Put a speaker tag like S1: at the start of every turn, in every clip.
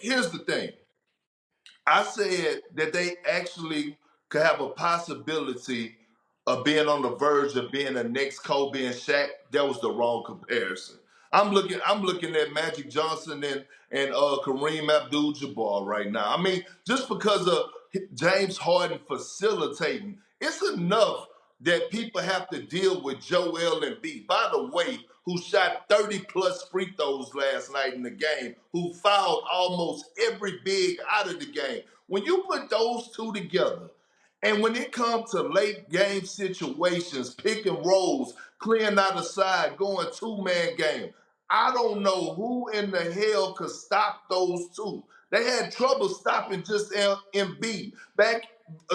S1: here's the thing. I said that they actually could have a possibility of being on the verge of being the next Kobe and Shaq. That was the wrong comparison. I'm looking at Magic Johnson and Kareem Abdul-Jabbar right now. I mean, just because of James Harden facilitating, it's enough that people have to deal with Joel Embiid. By the way, who shot 30 plus free throws last night in the game, who fouled almost every big out of the game. When you put those two together, and when it comes to late game situations, pick and rolls, clearing out the side, going two-man game, I don't know who in the hell could stop those two. They had trouble stopping just Embiid. Back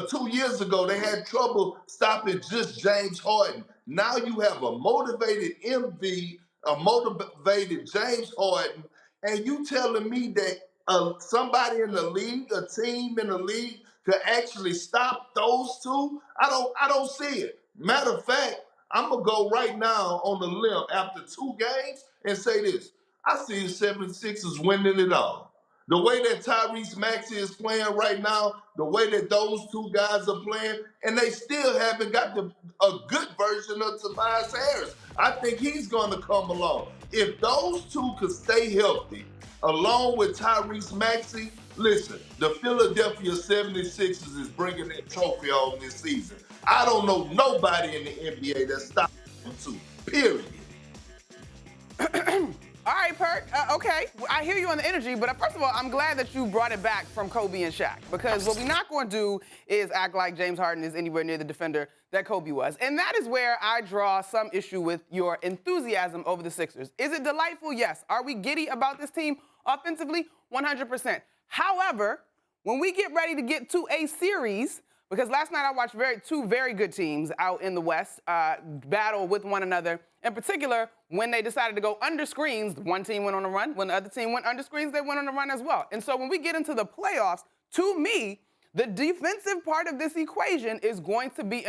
S1: 2 years ago, they had trouble stopping just James Harden. Now you have a motivated Embiid, a motivated James Harden, and you telling me that somebody in the league, a team in the league, could actually stop those two? I don't see it. Matter of fact, I'm gonna go right now on the limb after 2 games and say this. I see the 76ers winning it all. The way that Tyrese Maxey is playing right now, the way that those two guys are playing, and they still haven't got a good version of Tobias Harris. I think he's going to come along. If those two could stay healthy, along with Tyrese Maxey, listen, the Philadelphia 76ers is bringing that trophy home this season. I don't know nobody in the NBA that stopped them two, period.
S2: All right, Perk. Okay, I hear you on the energy, but first of all, I'm glad that you brought it back from Kobe and Shaq, because what we're not going to do is act like James Harden is anywhere near the defender that Kobe was. And that is where I draw some issue with your enthusiasm over the Sixers. Is it delightful? Yes. Are we giddy about this team offensively? 100%. However, when we get ready to get to a series, because last night I watched two very good teams out in the West battle with one another. In particular, when they decided to go under screens, one team went on a run. When the other team went under screens, they went on a run as well. And so when we get into the playoffs, to me, the defensive part of this equation is going to be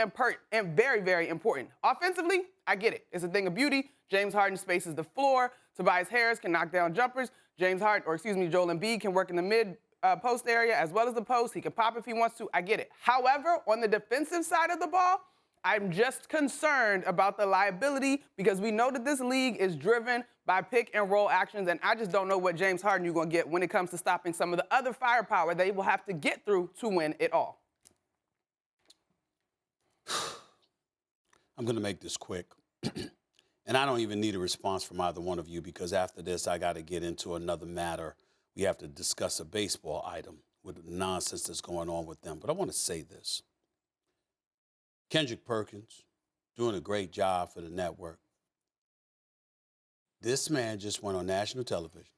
S2: very, very important. Offensively, I get it. It's a thing of beauty. James Harden spaces the floor. Tobias Harris can knock down jumpers. Joel Embiid can work in the mid post area as well as the post. He can pop if he wants to. I get it. However, on the defensive side of the ball, I'm just concerned about the liability, because we know that this league is driven by pick and roll actions, and I just don't know what James Harden you're going to get when it comes to stopping some of the other firepower they will have to get through to win it all.
S3: I'm going to make this quick. And I don't even need a response from either one of you, because after this, I got to get into another matter. We have to discuss a baseball item with the nonsense that's going on with them. But I want to say this. Kendrick Perkins, doing a great job for the network. This man just went on national television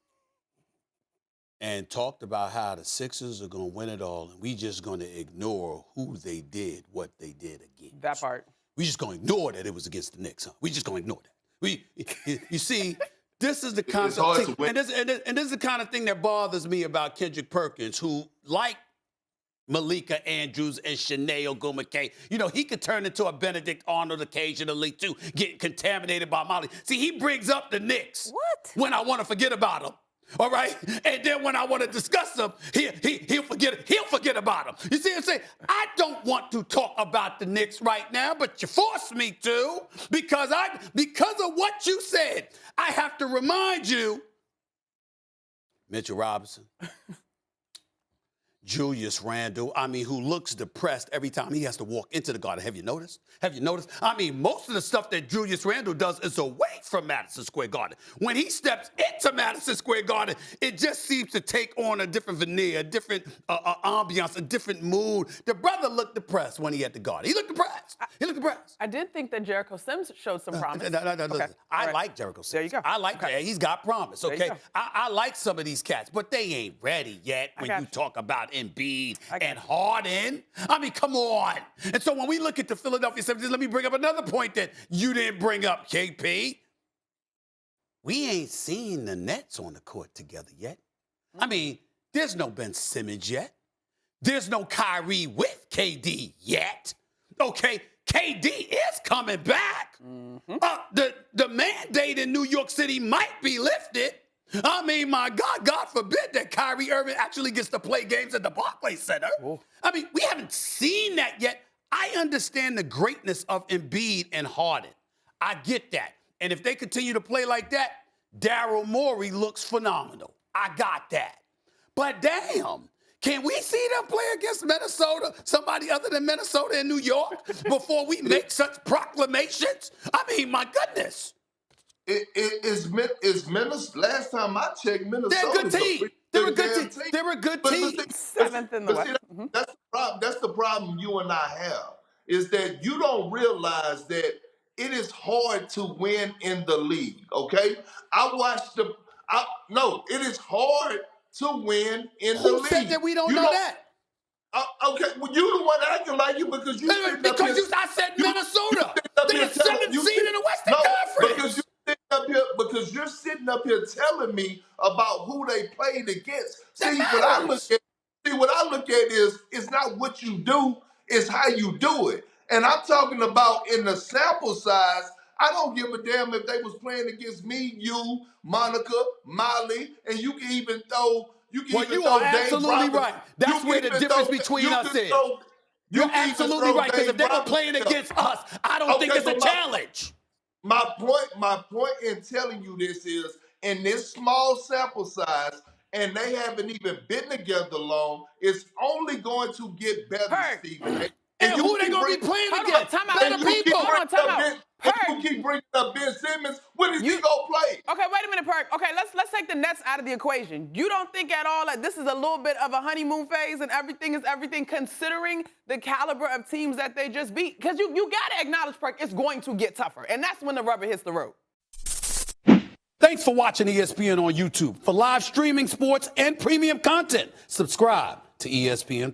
S3: and talked about how the Sixers are going to win it all, and we just going to ignore who they did, what they did against.
S2: That part.
S3: We just going to ignore that it was against the Knicks, huh? We just going to ignore that. You see, this is the kind of thing, and this is the kind of thing that bothers me about Kendrick Perkins, who, like Malika Andrews and Shanae Ogumake, he could turn into a Benedict Arnold occasionally, too, getting contaminated by Molly. See, he brings up the Knicks when I want to forget about them. All right? And then when I want to discuss them, he'll forget about them. You see what I'm saying? I don't want to talk about the Knicks right now, but you forced me to, because of what you said. I have to remind you, Mitchell Robinson, Julius Randle, who looks depressed every time he has to walk into the Garden. Have you noticed? Most of the stuff that Julius Randle does is away from Madison Square Garden. When he steps into Madison Square Garden, it just seems to take on a different veneer, a different ambiance, a different mood. The brother looked depressed when he had the Garden. He looked depressed.
S2: I did think that Jericho Sims showed some promise.
S3: No, listen. I like Jericho Sims.
S2: There you go.
S3: I like that. He's got promise, okay? I like some of these cats, but they ain't ready yet when you talk about Embiid and Harden. Come on. And so when we look at the Philadelphia 76ers, let me bring up another point that you didn't bring up, KP. We ain't seen the Nets on the court together yet. There's no Ben Simmons yet. There's no Kyrie with KD yet. Okay, KD is coming back. The mandate in New York City might be lifted. I mean, my God, God forbid that Kyrie Irving actually gets to play games at the Barclays Center.
S2: Ooh.
S3: I mean, we haven't seen that yet. I understand the greatness of Embiid and Harden. I get that. And if they continue to play like that, Daryl Morey looks phenomenal. I got that. But damn, can we see them play against Minnesota, somebody other than Minnesota and New York, before we make such proclamations? I mean, my goodness.
S1: Is Minnesota? Last time I checked, Minnesota.
S3: They're a good team. They're a good team.
S2: Seventh in the West.
S1: That's the problem. That's the problem you and I have, is that you don't realize that it is hard to win in the league. Okay, no, it is hard to win in the league.
S3: Who said that we don't know that?
S1: Okay, well, you the one acting like you because you
S3: I said Minnesota. They're the 7th seed in the Western Conference.
S1: Because you're sitting up here telling me about who they played against.
S3: That
S1: See,
S3: matters.
S1: what I look at is it's not what you do, it's how you do it. And I'm talking about in the sample size. I don't give a damn if they was playing against me, you, Monica, Molly, and you can even throw. You
S3: are absolutely right. That's where the difference between us is. You're absolutely right, because if they were playing against us, I don't think it's a challenge.
S1: My point in telling you this is, in this small sample size, and they haven't even been together long, it's only going to get better,
S2: Perk.
S1: Stephen.
S3: And who they going to be playing against? Better people.
S1: You keep bringing up Ben Simmons. When is he going to play?
S2: Okay, wait a minute, Perk. Okay, let's take the Nets out of the equation. You don't think at all that this is a little bit of a honeymoon phase and everything is everything, considering the caliber of teams that they just beat? Because you got to acknowledge, Perk, it's going to get tougher. And that's when the rubber hits the road.
S3: Thanks for watching ESPN on YouTube. For live streaming, sports, and premium content, subscribe to ESPN+.